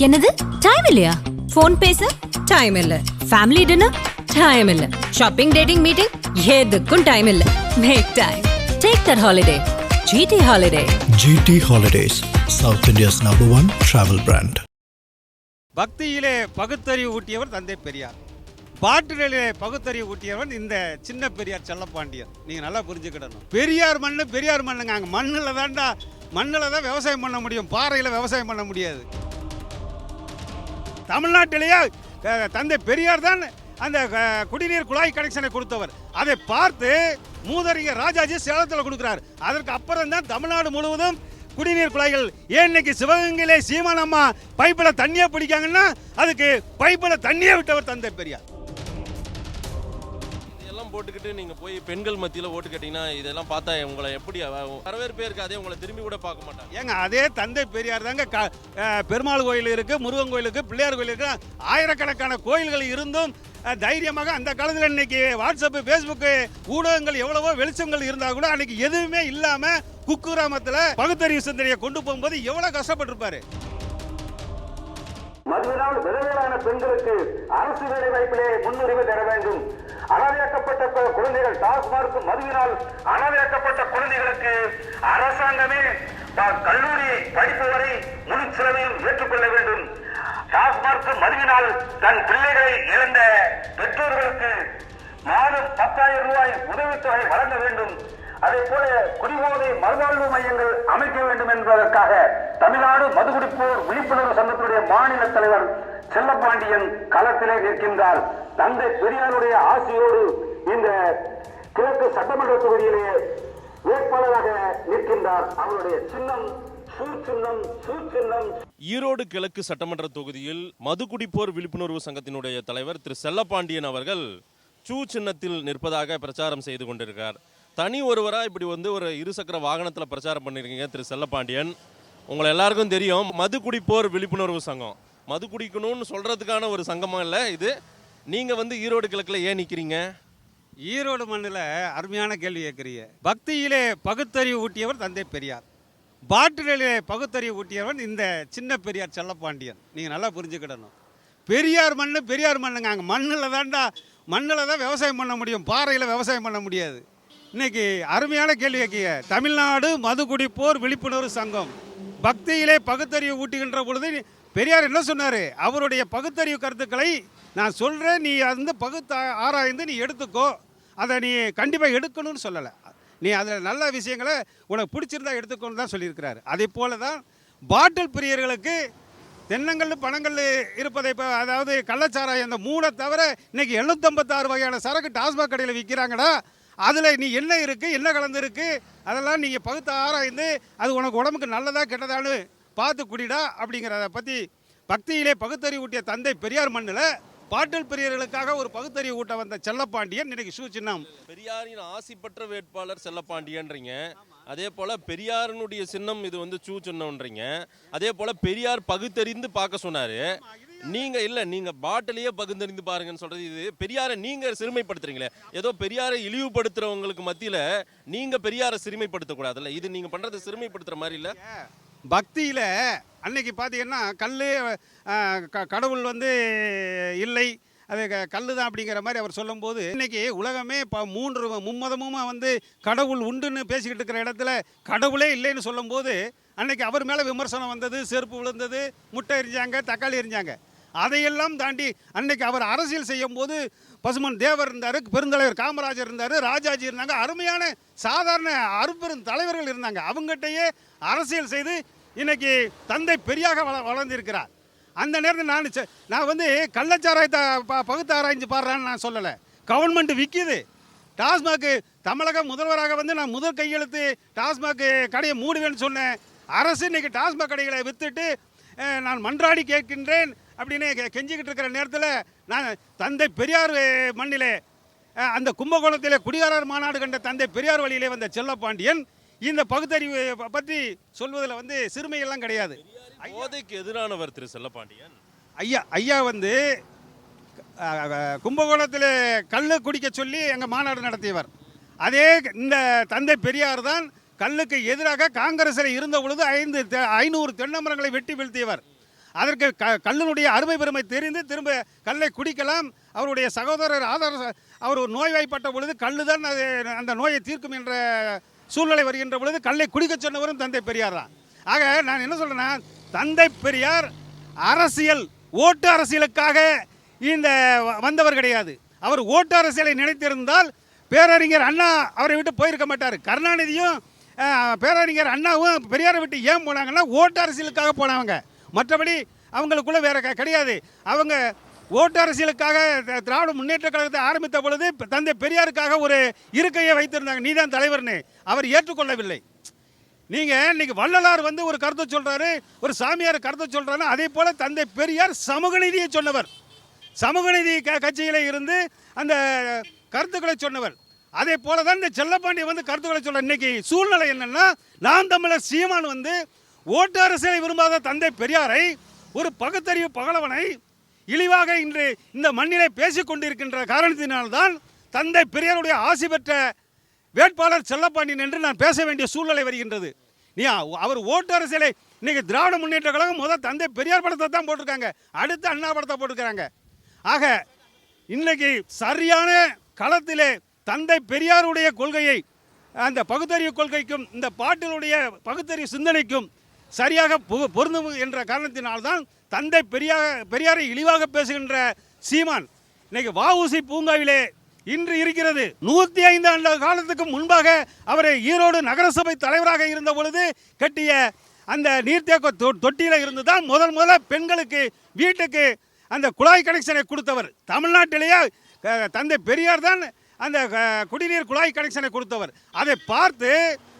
என்னது டைம் இல்லையா? போன் பேச டைம் இல்ல, ஃபேமிலி டின்னர் டைம் இல்ல, ஷாப்பிங் டேட்டிங் மீட்டிங் எதுக்கும் டைம் இல்ல. Make time. Take that holiday. GT Holiday. GT Holidays, South India's #1 travel brand. பக்தியிலே பகுத்தறிவு ஊட்டியவர் தந்தை பெரியார். பாட்டிலே பகுத்தறிவு ஊட்டியவன் இந்த சின்ன பெரியார் செல்லப்பாண்டியன். நீங்கள் நல்லா புரிஞ்சுக்கிடணும். பெரியார் மண்ணுங்க. அங்கே மண்ணில் தான் விவசாயம் பண்ண முடியும், பாறையில் விவசாயம் பண்ண முடியாது. தமிழ்நாட்டிலேயே தந்தை பெரியார் தான் அந்த குடிநீர் குழாய் கனெக்ஷனை கொடுத்தவர். அதை பார்த்து மூதறிஞர் ராஜாஜி சேலத்தில் கொடுக்குறார். அதற்கு அப்புறம் தான் தமிழ்நாடு முழுவதும் குடிநீர் குழாய்கள். ஏன் இன்னைக்கு சிவகங்கையிலே சீமானம்மா பைப்பில் தண்ணியை பிடிக்காங்கன்னா அதுக்கு பைப்பில் தண்ணியை விட்டவர் தந்தை பெரியார். இதெல்லாம் போட்டுக்கிட்டு நீங்க போய் பெண்கள் மத்தியில் ஓட்டு கேட்டீங்கன்னா இதெல்லாம் பார்த்தா உங்களை எப்படி வரவேற்பே இருக்காதே, உங்களை திரும்பி கூட பார்க்க மாட்டாங்க. ஏங்க அதே தந்தை பெரியார் தாங்க பெருமாள் கோயில் இருக்கு, முருகன் கோயில் இருக்கு, பிள்ளையார் கோயில் இருக்கு, ஆயிரக்கணக்கான கோயில்கள் இருந்தும் தைரியமாக அந்த காலத்தில் இன்னைக்கு வாட்ஸ்அப்பு ஃபேஸ்புக்கு ஊடகங்கள் எவ்வளவோ வெளிச்சங்கள் இருந்தால் கூட அன்னைக்கு எதுவுமே இல்லாம குக்கிராமத்தில் பகுத்தறிவு சிந்தனையை கொண்டு போகும்போது எவ்வளவு கஷ்டப்பட்டிருப்பாரு. மதுவினால் விதவைகளான பெண்களுக்கு அரசு வேலை வாய்ப்பிலே முன்னுரிமை தர வேண்டும். அனாதையாக்கப்பட்ட குழந்தைகள் டாஸ்மார்க் மதுவினால் அனாதையாக்கப்பட்ட குழந்தைகளுக்கு அரசாங்கமே கல்லூரி படிப்பு வரை முழு செலவையும் ஏற்றுக்கொள்ள வேண்டும். டாஸ்மார்க் மதுவினால் தன் பிள்ளைகளை இழந்த பெற்றோர்களுக்கு மாதம் 10,000 ரூபாய் உதவித்தொகை வழங்க வேண்டும். அதே போல குடிபோதை மறுவாழ்வு மையங்கள் அமைக்க வேண்டும் என்பதற்காக தமிழ்நாடு மதுகுடிப்போர் விழிப்புணர்வு சங்கத்துடைய மாநில தலைவர் செல்லப்பாண்டியன் களத்திலே நிற்கின்றார். தந்தை பெரியாருடைய ஆசையோடு இந்த கிழக்கு சட்டமன்ற தொகுதியிலே வேட்பாளராக நிற்கின்றார். அவருடைய சின்னம் ஈரோடு கிழக்கு சட்டமன்ற தொகுதியில் மதுகுடிப்போர் விழிப்புணர்வு சங்கத்தினுடைய தலைவர் திரு செல்லப்பாண்டியன் அவர்கள் சூ சின்னத்தில் நிற்பதாக பிரச்சாரம் செய்து கொண்டிருக்கிறார். தனி ஒருவராக இப்படி ஒரு இருசக்கர வாகனத்தில் பிரச்சாரம் பண்ணியிருக்கீங்க திரு செல்லப்பாண்டியன். உங்களை எல்லாருக்கும் தெரியும், மது குடிப்போர் விழிப்புணர்வு சங்கம். மது குடிக்கணும்னு சொல்கிறதுக்கான ஒரு சங்கமாக இல்லை இது. நீங்கள் ஈரோடு கிழக்கில் ஏன் நிற்கிறீங்க? ஈரோடு மண்ணில் அருமையான கேள்வி கேட்குறீங்க. பக்தியிலே பகுத்தறிவு ஊட்டியவர் தந்தை பெரியார். பாட்டிலே பகுத்தறிவு ஊட்டியவன் இந்த சின்ன பெரியார் செல்லப்பாண்டியன். நீங்கள் நல்லா புரிஞ்சுக்கிடணும். பெரியார் மண்ணுங்க. அங்கே மண்ணில் தான் விவசாயம் பண்ண முடியும், பாறையில் விவசாயம் பண்ண முடியாது. இன்னைக்கு அருமையான கேள்வி கேட்கிய. தமிழ்நாடு மது குடிப்போர் விழிப்புணர்வு சங்கம் பக்தியிலே பகுத்தறிவு ஊட்டுகின்ற பொழுது பெரியார் என்ன சொன்னார்? அவருடைய பகுத்தறிவு கருத்துக்களை நான் சொல்கிறேன், நீ ஆராய்ந்து நீ எடுத்துக்கோ, அதை நீ கண்டிப்பாக எடுக்கணும்னு சொல்லலை. நீ அதில் நல்ல விஷயங்களை உனக்கு பிடிச்சிருந்தா எடுத்துக்கொண்டு தான் சொல்லியிருக்கிறாரு. அதே போல தான் பாட்டில் பிரியர்களுக்கு தென்னங்கல் பணங்கள் இருப்பதை இப்போ, அதாவது கள்ளச்சாராயம் அந்த 3 தவிர இன்னைக்கு 756 வகையான சரக்கு டாஸ்மாக் கடையில் விற்கிறாங்கடா. அதில் நீ என்ன இருக்குது, என்ன கலந்துருக்கு, அதெல்லாம் நீங்கள் பகுத்து ஆராய்ந்து அது உனக்கு உடம்புக்கு நல்லதா கெட்டதான்னு பார்த்து குடிடா அப்படிங்கிறத பற்றி பக்தியிலே பகுத்தறிவு ஊட்டிய தந்தை பெரியார் மண்ணில் பாட்டில் பிரியர்களுக்காக ஒரு பகுத்தறிவு ஊட்ட வந்த செல்லப்பாண்டியன் இன்னைக்கு ஷூ சின்னம். பெரியாரின் ஆசி பெற்ற வேட்பாளர் செல்லப்பாண்டியன்றீங்க. அதே போல் பெரியாரினுடைய சின்னம் இது சூ சின்னம்ன்றீங்க. அதே போல் பெரியார் பகுத்தறிந்து பார்க்க சொன்னார். நீங்கள் பாட்டிலேயே பகுத்தறிந்து பாருங்கன்னு சொல்கிறது இது பெரியாரை நீங்கள் சிறுமைப்படுத்துறீங்களே. ஏதோ பெரியாரை இழிவுபடுத்துகிறவங்களுக்கு மத்தியில் நீங்கள் பெரியாரை சிறுமைப்படுத்தக்கூடாதுல்ல. இது நீங்கள் பண்ணுறது சிறுமைப்படுத்துகிற மாதிரி இல்லை. பக்தியில் அன்னைக்கு பார்த்தீங்கன்னா கடவுள் இல்லை, அது கல் தான் அப்படிங்கிற மாதிரி அவர் சொல்லும்போது, இன்னைக்கு உலகமே இப்போ 3 மும்மதமும் கடவுள் உண்டுன்னு பேசிக்கிட்டு இருக்கிற இடத்துல கடவுளே இல்லைன்னு சொல்லும்போது அன்னைக்கு அவர் மேலே விமர்சனம் வந்தது, செருப்பு விழுந்தது, முட்டை எரிஞ்சாங்க, தக்காளி எரிஞ்சாங்க. அதையெல்லாம் தாண்டி அன்னைக்கு அவர் அரசியல் செய்யும் போது பசுமன் தேவர் இருந்தார், பெருந்தலைவர் காமராஜர் இருந்தார், ராஜாஜி இருந்தாங்க, அருமையான சாதாரண அருப்பெரும் தலைவர்கள் இருந்தாங்க. அவங்ககிட்டயே அரசியல் செய்து இன்னைக்கு தந்தை பெரியாக வளர்ந்திருக்கிறார். அந்த நேரத்தில் நான் கள்ளச்சாராயத்தை பகுத்து ஆராய்ஞ்சு பாடுறான்னு நான் சொல்லலை. கவர்மெண்ட் விற்கிது. டாஸ்மாக் தமிழக முதல்வராக நான் முதல் கையெழுத்து டாஸ்மாக் கடையை மூடுவேன்னு சொன்னேன். அரசு இன்னைக்கு டாஸ்மாக் கடைகளை விற்றுட்டு நான் மன்றாடி கேட்கின்றேன் அப்படின்னு கெஞ்சிக்கிட்டு இருக்கிற நேரத்தில் நான் தந்தை பெரியார் மண்ணிலே அந்த கும்பகோணத்திலே குடிகாரர் மாநாடு கண்ட தந்தை பெரியார் வழியிலே வந்த செல்லப்பாண்டியன் இந்த பகுத்தறிவு பற்றி சொல்வதில் சிறுமையெல்லாம் கிடையாது. போதைக்கு எதிரானவர் திரு செல்லப்பாண்டியன். ஐயா கும்பகோணத்தில் கல் குடிக்க சொல்லி எங்கள் மாநாடு நடத்தியவர். அதே இந்த தந்தை பெரியார் தான் கல்லுக்கு எதிராக காங்கிரஸில் இருந்த பொழுது 500 தென்னை மரங்களை வெட்டி வீழ்த்தியவர். அதற்கு கல்லினுடைய அருமை பெருமை தெரிந்து திரும்ப கல்லை குடிக்கலாம். அவருடைய சகோதரர் அவர் ஒரு நோய்வாய்ப்பட்ட பொழுது கல்லு தான் அந்த நோயை தீர்க்கும் என்ற சூழ்நிலை வருகின்ற பொழுது கல்லை குடிக்க சொன்னவரும் தந்தை பெரியார் தான். ஆக நான் என்ன சொல்கிறேன்னா, தந்தை பெரியார் அரசியல் ஓட்டு அரசியலுக்காக இந்த வந்தவர் கிடையாது. அவர் ஓட்டு அரசியலை நினைத்திருந்தால் பேரறிஞர் அண்ணா அவரை விட்டு போயிருக்க மாட்டார். கருணாநிதியும் பேரறிஞர் அண்ணாவும் பெரியாரை விட்டு ஏன் போனாங்கன்னா ஓட்டு அரசியலுக்காக போனவங்க. மற்றபடி அவங்களுக்குள்ள வேற கிடையாது. அவங்க ஓட்டு அரசியலுக்காக திராவிட முன்னேற்ற கழகத்தை ஆரம்பித்த பொழுது தந்தை பெரியாருக்காக ஒரு இருக்கையை வைத்திருந்தாங்க, நீதான் தலைவர்னு. அவர் ஏற்றுக்கொள்ளவில்லை. நீங்கள் இன்னைக்கு வள்ளலார் வந்து ஒரு கருத்தை சொல்கிறாரு, ஒரு சாமியார் கருத்தை சொல்கிறாரு. அதே போல் தந்தை பெரியார் சமூக நீதியை சொன்னவர். சமூக நீதி கட்சியில் இருந்து அந்த கருத்துக்களை சொன்னவர். அதே போல தான் இந்த செல்லப்பாண்டியன் வந்து கருத்துக்களை சொல்ல. இன்னைக்கு சூழ்நிலை என்னன்னா, நாம் தமிழர் சீமான் வந்து ஓட்டு அரசியலை விரும்பாத தந்தை பெரியாரை, ஒரு பகுத்தறிவு பகலவனை இழிவாக இன்று இந்த மண்ணிலே பேசிக் கொண்டிருக்கின்ற காரணத்தினால்தான் தந்தை பெரியாருடைய ஆசி பெற்ற வேட்பாளர் செல்லப்பாண்டியன் என்று நான் பேச வேண்டிய சூழ்நிலை வருகின்றது. அவர் ஓட்டு அரசியலை இன்னைக்கு திராவிட முன்னேற்ற கழகம் முதல் தந்தை பெரியார் படத்தை தான் போட்டிருக்காங்க, அடுத்து அண்ணா படத்தை போட்டிருக்கிறாங்க. ஆக இன்னைக்கு சரியான களத்திலே தந்தை பெரியாருடைய கொள்கையை, அந்த பகுத்தறிவு கொள்கைக்கும் இந்த பாட்டிலுடைய பகுத்தறிவு சிந்தனைக்கும் சரியாக பொருந்தும் என்ற காரணத்தினால்தான் தந்தை பெரியாரை இழிவாக பேசுகின்ற சீமான் இன்னைக்கு வஉசி பூங்காவிலே இன்று இருக்கிறது. 105 ஆண்டு காலத்துக்கு முன்பாக அவரை ஈரோடு நகரசபை தலைவராக இருந்த பொழுது கட்டிய அந்த நீர்த்தேக்க தொட்டியில் இருந்து தான் முதல்ல பெண்களுக்கு வீட்டுக்கு அந்த குழாய் கனெக்ஷனை கொடுத்தவர். தமிழ்நாட்டிலேயே தந்தை பெரியார் தான் அந்த குடிநீர் குழாய் கனெக்ஷனை கொடுத்தவர். அதை பார்த்து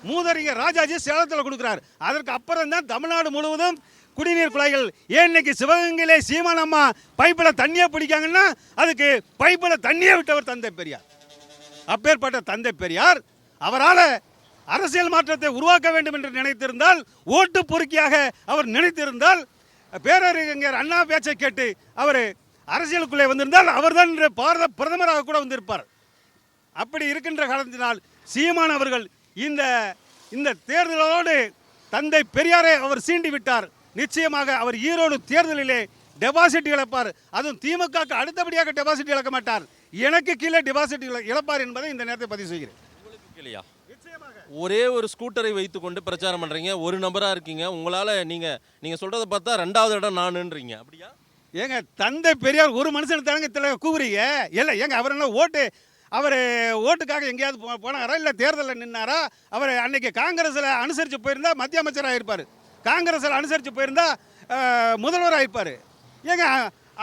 மூதறிஞர் ராஜாஜி சேலத்தில் கொடுக்குறார். அதற்கு அப்புறம் தான் தமிழ்நாடு முழுவதும் குடிநீர் குழாய்கள். ஏன் இன்னைக்கு சிவகங்கையிலே சீமான் அம்மா பைப்பில் தண்ணியை பிடிக்காங்கன்னா அதுக்கு பைப்பில் தண்ணியை விட்டவர் தந்தை பெரியார். அப்பேற்பட்ட தந்தை பெரியார் அவரால் அரசியல் மாற்றத்தை உருவாக்க வேண்டும் என்று நினைத்திருந்தால், ஓட்டு பொறுக்கியாக அவர் நினைத்திருந்தால், பேரறிஞர் அண்ணா பேச்சை கேட்டு அவர் அரசியலுக்குள்ளே வந்திருந்தால் அவர்தான் பாரத பிரதமராக கூட வந்திருப்பார். அப்படி இருக்கின்ற காரணத்தினால் சீமான் அவர்கள் இந்த தேர்தலோடு தந்தை பெரியாரை அவர் சீண்டி விட்டார். நிச்சயமாக அவர் ஈரோடு தேர்தலிலே டெபாசிட் இழப்பார். அதுவும் திமுக அடுத்தபடியாக டெபாசிட் இழக்க மாட்டார், எனக்கு கீழே டெபாசிட் இழப்பார் என்பதை இந்த நேரத்தை பதிவு செய்கிறேன். ஒரே ஒரு ஸ்கூட்டரை வைத்துக்கொண்டு பிரச்சாரம் பண்றீங்க, ஒரு நபரா இருக்கீங்க. உங்களால நீங்க சொல்றதை பார்த்தா 2வது இடம் நானுன்றீங்க, அப்படியா? ஏங்க தந்தை பெரியார் ஒரு மனுஷன் தாங்க கூவுறீங்க. இல்லை ஏங்க அவர் என்ன அவர் ஓட்டுக்காக எங்கேயாவது போனாரா, இல்லை தேர்தலில் நின்னாரா? அவர் அன்னைக்கு காங்கிரஸில் அனுசரித்து போயிருந்தா மத்திய அமைச்சராக இருப்பார், காங்கிரஸில் அனுசரித்து போயிருந்தா முதல்வராக இருப்பார். ஏங்க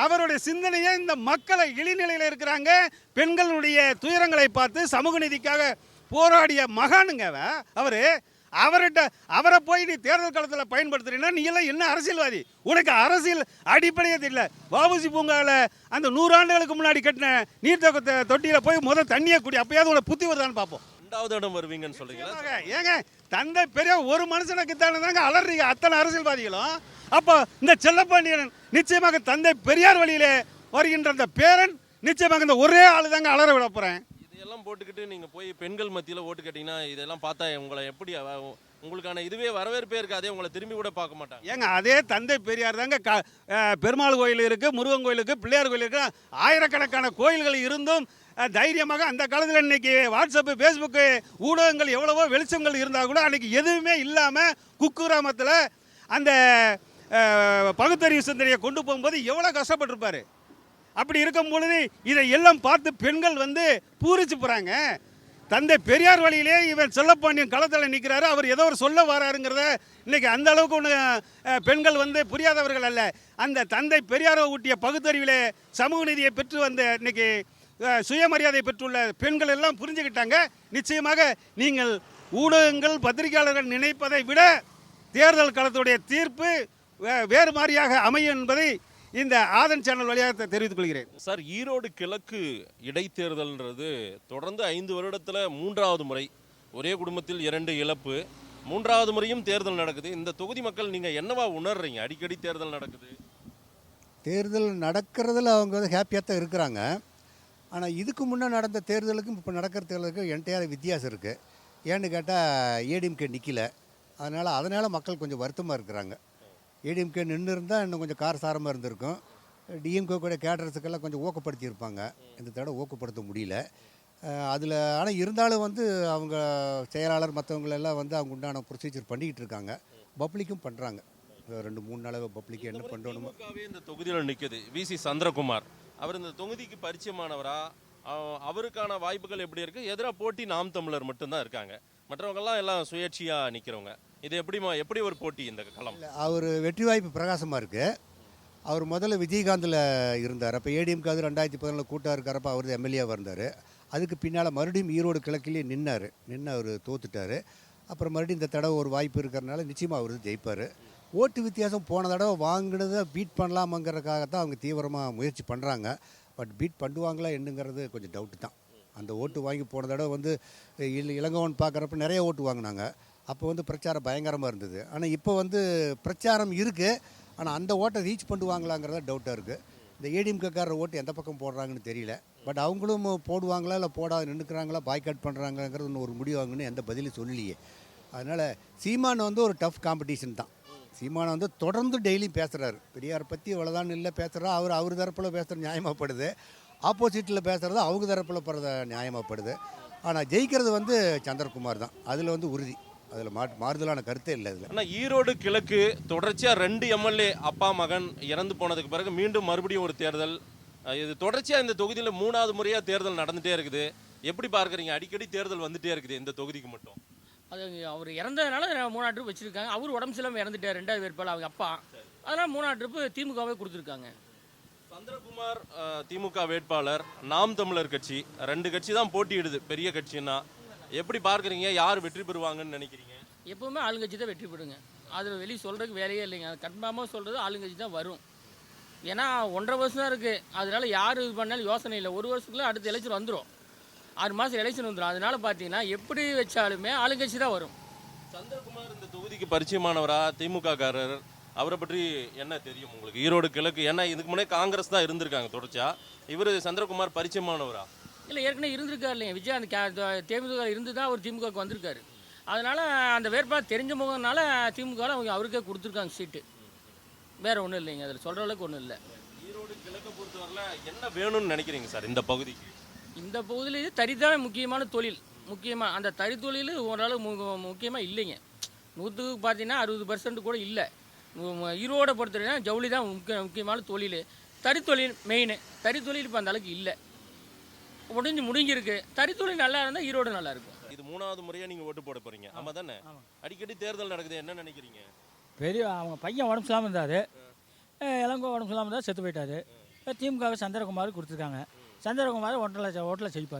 அவருடைய சிந்தனையே இந்த மக்களை இழிநிலையில் இருக்கிறாங்க பெண்களுடைய துயரங்களை பார்த்து சமூக நீதிக்காக போராடிய மகானுங்க அவரை போய் நீ தேர்தல் காலத்தில் பயன்படுத்துறீங்கன்னா நீ எல்லாம் என்ன அரசியல்வாதி? உனக்கு அரசியல் அடிப்படையே தெரியல. வஉசி பூங்காவில் அந்த 100 ஆண்டுகளுக்கு முன்னாடி கட்டின நீர்த்தேக்க தொட்டியில் போய் முதல் தண்ணியை குடி, அப்பயாவது உனக்கு புத்தி வருதான்னு பார்ப்போம். 2வது இடம் வருவீங்கன்னு சொல்றீங்களா? ஏங்க தந்தை பெரியார் ஒரு மனுஷனுக்கு தானே அலறீங்க அத்தனை அரசியல்வாதிகளும். அப்போ இந்த செல்லப்பாண்டியன் நிச்சயமாக தந்தை பெரியார் வழியிலே வருகின்ற அந்த பேரன் நிச்சயமாக இந்த ஒரே ஆளு தாங்க அலற விட போறேன். இதெல்லாம் போட்டுக்கிட்டு நீங்க போய் பெண்கள் மத்தியில் ஓட்டு கேட்டீங்கன்னா இதெல்லாம் பார்த்தா உங்களை எப்படி உங்களுக்கான இதுவே வரவேற்பே இருக்காதே, உங்களை திரும்பி கூட பார்க்க மாட்டாங்க. ஏங்க அதே தந்தை பெரியார் தாங்க பெருமாள் கோயில் இருக்கு, முருகன் கோயில் இருக்கு, பிள்ளையார் கோயில் இருக்கு, ஆயிரக்கணக்கான கோயில்கள் இருந்தும் தைரியமாக அந்த காலத்தில் இன்னைக்கு வாட்ஸ்அப்பு ஃபேஸ்புக்கு ஊடகங்கள் எவ்வளவோ வெளிச்சங்கள் இருந்தால் கூட அன்னைக்கு எதுவுமே இல்லாமல் குக்கிராமத்தில் அந்த பகுத்தறிவு சிந்தனையை கொண்டு போகும்போது எவ்வளோ கஷ்டப்பட்டிருப்பாரு. அப்படி இருக்கும் பொழுது இதை எல்லாம் பார்த்து பெண்கள் பூரிச்சு போகிறாங்க. தந்தை பெரியார் வழியிலே இவன் செல்லப்பாண்டியன் களத்தில் நிற்கிறாரு, அவர் ஏதோ ஒரு சொல்ல வராருங்கிறத இன்னைக்கு அந்த அளவுக்கு ஒன்று பெண்கள் புரியாதவர்கள் அல்ல. அந்த தந்தை பெரியாரை ஊட்டிய பகுத்தறிவிலே சமூக நீதியை பெற்று இன்னைக்கு சுயமரியாதை பெற்றுள்ள பெண்கள் எல்லாம் புரிஞ்சுக்கிட்டாங்க. நிச்சயமாக நீங்கள் ஊடகங்கள் பத்திரிகையாளர்கள் நினைப்பதை விட தேர்தல் களத்துடைய தீர்ப்பு வேறு மாதிரியாக அமையும் என்பதை இந்த ஆதன் சேனல் வழியாக தெரிவித்துக் கொள்கிறேன். சார், ஈரோடு கிழக்கு இடைத்தேர்தல்ன்றது தொடர்ந்து 5 வருடத்தில் 3வது முறை, ஒரே குடும்பத்தில் 2 இழப்பு, 3வது முறையும் தேர்தல் நடக்குது. இந்த தொகுதி மக்கள் நீங்கள் என்னவா உணர்றீங்க? அடிக்கடி தேர்தல் நடக்குது, தேர்தல் நடக்கிறதுல அவங்க ஹாப்பியாக தான் இருக்கிறாங்க. ஆனால் இதுக்கு முன்னே நடந்த தேர்தலுக்கும் இப்போ நடக்கிற தேர்தலுக்கும் என்டையர் வித்தியாசம் இருக்குது. ஏன்னு கேட்டால் ஏடிஎம்கே நிற்கல, அதனால் மக்கள் கொஞ்சம் வருத்தமாக இருக்கிறாங்க. ஏடிஎம்கே நின்று இருந்தால் இன்னும் கொஞ்சம் காரசாரமாக இருந்திருக்கும். டிஎம்கே கூட கேடரஸுக்கெல்லாம் கொஞ்சம் ஊக்கப்படுத்தியிருப்பாங்க. இந்த தடவை ஊக்கப்படுத்த முடியல. அதில் ஆனால் இருந்தாலும் வந்து அவங்க செயலாளர் மற்றவங்களெல்லாம் வந்து அவங்க உண்டான ப்ரொசீஜர் பண்ணிக்கிட்டு இருக்காங்க. பப்ளிக்கும் பண்ணுறாங்க. 2-3 நாளாக பப்ளிக் என்ன பண்ணணுமோ. திமுகவே இந்த தொகுதியில் நிற்குது. விசி சந்திரகுமார் அவர் இந்த தொகுதிக்கு பரிச்சயமானவரா? அவருக்கான வாய்ப்புகள் எப்படி இருக்குது? எதிராக போட்டி நாம் தமிழர் மட்டும்தான் இருக்காங்க. மற்றவங்கெல்லாம் எல்லாம் சுயேட்சையாக நிற்கிறவங்க. இது எப்படி ஒரு போட்டி இந்த களம்? அவர் வெற்றி வாய்ப்பு பிரகாசமாக இருக்குது. அவர் முதல்ல விஜயகாந்தில் இருந்தார். அப்போ ஏடிஎம்கே அது 2014 கூட்டாக இருக்கிறப்ப அவர் எம்எல்ஏவாக இருந்தார். அதுக்கு பின்னால் மறுபடியும் ஈரோடு கிழக்கிலேயே நின்று அவர் தோத்துட்டார். அப்புறம் மறுபடியும் இந்த தடவை ஒரு வாய்ப்பு இருக்கிறனால நிச்சயமாக அவர் ஜெயிப்பார். ஓட்டு வித்தியாசம் போன தடவை வாங்கினதை பீட் பண்ணலாமங்கிறதுக்காகத்தான் அவங்க தீவிரமாக முயற்சி பண்ணுறாங்க. பட் பீட் பண்ணுவாங்களா என்னங்கிறது கொஞ்சம் டவுட்டு தான். அந்த ஓட்டு வாங்கி போன தடவை வந்து இளங்கோவன் பார்க்குறப்ப நிறைய ஓட்டு வாங்கினாங்க. அப்போ வந்து பிரச்சாரம் பயங்கரமாக இருந்தது. ஆனால் இப்போ வந்து பிரச்சாரம் இருக்குது, ஆனால் அந்த ஓட்டை ரீச் பண்ணுவாங்களாங்கிறத டவுட்டாக இருக்குது. இந்த ஏடிஎம்கேக்காரர் ஓட்டு எந்த பக்கம் போடுறாங்கன்னு தெரியல. பட் அவங்களும் போடுவாங்களா இல்லை போடாது நின்றுக்கிறாங்களா பாய்காட் பண்ணுறாங்கிறது இன்னும் ஒரு முடிவாங்கன்னு எந்த பதிலும் சொல்லலையே. அதனால் சீமான் வந்து ஒரு டஃப் காம்படிஷன் தான். சீமானை வந்து தொடர்ந்து டெய்லியும் பேசுகிறாரு. பெரியாரை பற்றி இவ்வளோதான் இல்லை பேசுகிறா. அவர் தரப்பில் பேசுகிறது நியாயமாகப்படுது. ஆப்போசிட்டில் பேசுகிறது அவங்க தரப்பில் போகிறத நியாயமாகப்படுது. ஆனால் ஜெயிக்கிறது வந்து சந்திரகுமார் தான். அதில் வந்து உறுதி. அதில் மாறுதலான கருத்தே இல்லை. இதில் ஆனால் ஈரோடு கிழக்கு தொடர்ச்சியாக 2 எம்எல்ஏ அப்பா மகன் இறந்து போனதுக்கு பிறகு மீண்டும் மறுபடியும் ஒரு தேர்தல். இது தொடர்ச்சியாக இந்த தொகுதியில் 3வது முறையாக தேர்தல் நடந்துகிட்டே இருக்குது. எப்படி பார்க்குறீங்க? அடிக்கடி தேர்தல் வந்துகிட்டே இருக்குது இந்த தொகுதிக்கு மட்டும். அது அவர் இறந்ததுனால 3ஆவது ட்ரிப் வச்சுருக்காங்க. அவர் உடம்பு சரியில்லாமல் இறந்துட்டார் 2வது வேட்பாளர் அவங்க அப்பா. அதனால் 3ஆவது ட்ரிப்பு திமுகவே கொடுத்துருக்காங்க. சந்திரகுமார் திமுக வேட்பாளர், நாம் தமிழர் கட்சி 2 கட்சி தான் போட்டியிடுது பெரிய கட்சின்னா. எப்படி பார்க்குறீங்க? யார் வெற்றி பெறுவாங்கன்னு நினைக்கிறீங்க? எப்போவுமே ஆளுங்கட்சி தான் வெற்றி பெறுங்க. அதில் வெளியே சொல்கிறதுக்கு வேலையே இல்லைங்க. அது கன்ஃபார்மாக சொல்கிறது ஆளுங்கட்சி தான் வரும். ஏன்னா 1.5 வருஷம் தான் இருக்குது. அதனால் யார் இது பண்ணாலும் யோசனை இல்லை. 1 வருஷத்துக்குள்ள அடுத்த எலெக்ஷன் வந்துடும். 6 மாதம் எலெக்ஷன் வந்துடும். அதனால் பார்த்தீங்கன்னா எப்படி வச்சாலுமே ஆளுங்கட்சி தான் வரும். சந்திரகுமார் இந்த தொகுதிக்கு பரிச்சயமானவரா? திமுக காரர், அவரை பற்றி என்ன தெரியும் உங்களுக்கு? ஈரோடு கிழக்கு, ஏன்னா இதுக்கு முன்னே காங்கிரஸ் தான் இருந்திருக்காங்க தொடர்ச்சியா. இவர் சந்திரகுமார் பரிச்சயமானவரா? இல்லை, ஏற்கனவே இருந்திருக்காரு இல்லைங்க. விஜய் அந்த தேமுதிக இருந்து தான் அவர் திமுகவுக்கு வந்திருக்காரு. அதனால் அந்த வேட்பாளர் தெரிஞ்ச முகம்னால திமுகவில் அவங்க அவருக்கே கொடுத்துருக்காங்க சீட்டு. வேறு ஒன்றும் இல்லைங்க. அதில் சொல்கிற அளவுக்கு ஒன்றும் இல்லை. ஈரோடு கிழக்கு பொறுத்தவரையில் என்ன வேணும்னு நினைக்கிறீங்க சார் இந்த பகுதிக்கு? இந்த பகுதியில் இது தறி தான் முக்கியமான தொழில். முக்கியமாக அந்த தறி தொழில் ஓரளவு முக்கியமாக இல்லைங்க. 100க்கு பார்த்தீங்கன்னா 60% கூட இல்லை. ஈரோடை பொறுத்தவரைக்கும் ஜவுளி தான் முக்கியமான தொழில். தறி தொழில் மெயின். தறி தொழில் இப்போ அந்த அளவுக்கு இல்லை, முடிஞ்சிருக்கு. தறி தொழில் நல்லா இருந்தால் ஈரோடு நல்லா இருக்கும். இது 3வது முறையாக நீங்கள் ஓட்டு போட போகிறீங்க, ஆமாம் தானே? அடிக்கடி தேர்தல் நடக்குது, என்ன நினைக்கிறீங்க? அவங்க பையன் உடம்பு சரியில்லாமல் இருந்தார். இளங்கோ உடம்பு சரியில்லாமல் இருந்தால் செத்து போயிட்டார். திமுக சந்திரகுமார் கொடுத்துருக்காங்க. சந்திரகுமார் 1.5 லட்சம் ஓட்டில் ஜெயிப்பார்.